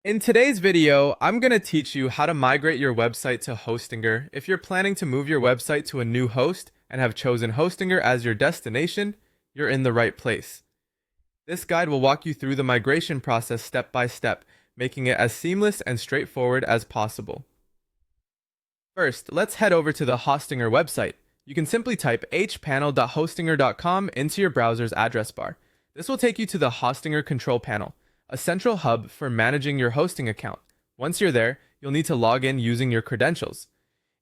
In today's video, I'm going to teach you how to migrate your website to Hostinger. If you're planning to move your website to a new host and have chosen Hostinger as your destination, you're in the right place. This guide will walk you through the migration process step by step, making it as seamless and straightforward as possible. First, let's head over to the Hostinger website. You can simply type hpanel.hostinger.com into your browser's address bar. This will take you to the Hostinger control panel, a central hub for managing your hosting account. Once you're there, you'll need to log in using your credentials.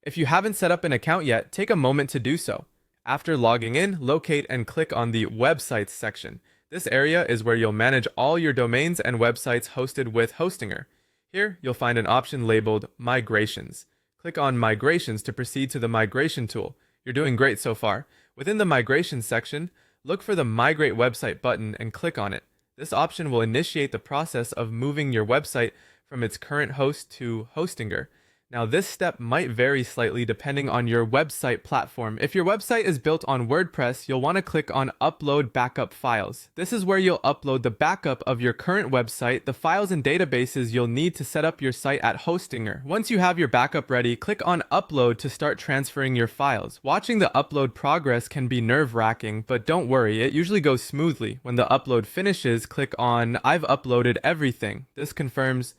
If you haven't set up an account yet, take a moment to do so. After logging in, locate and click on the Websites section. This area is where you'll manage all your domains and websites hosted with Hostinger. Here, you'll find an option labeled Migrations. Click on Migrations to proceed to the Migration tool. You're doing great so far. Within the Migration section, look for the Migrate Website button and click on it. This option will initiate the process of moving your website from its current host to Hostinger. Now, this step might vary slightly depending on your website platform. If your website is built on WordPress, you'll want to click on Upload Backup Files. This is where you'll upload the backup of your current website, the files and databases you'll need to set up your site at Hostinger. Once you have your backup ready, click on Upload to start transferring your files. Watching the upload progress can be nerve-wracking, but don't worry, it usually goes smoothly. When the upload finishes, click on I've uploaded everything. This confirms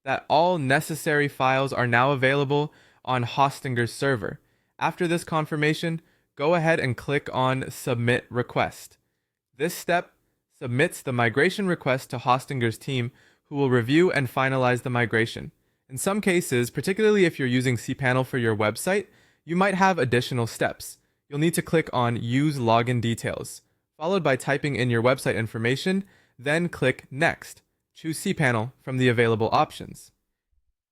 that all necessary files are now available on Hostinger's server. After this confirmation, go ahead and click on Submit Request. This step submits the migration request to Hostinger's team, who will review and finalize the migration. In some cases, particularly if you're using cPanel for your website, you might have additional steps. You'll need to click on Use Login Details, followed by typing in your website information, then click Next. Choose cPanel from the available options.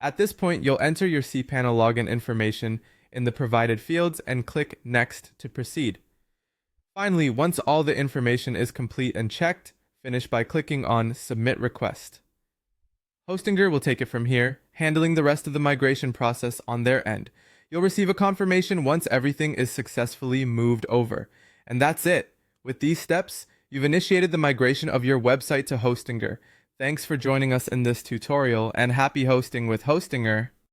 At this point, you'll enter your cPanel login information in the provided fields and click Next to proceed. Finally, once all the information is complete and checked, finish by clicking on Submit Request. Hostinger will take it from here, handling the rest of the migration process on their end. You'll receive a confirmation once everything is successfully moved over. And that's it. With these steps, you've initiated the migration of your website to Hostinger. Thanks for joining us in this tutorial, and happy hosting with Hostinger.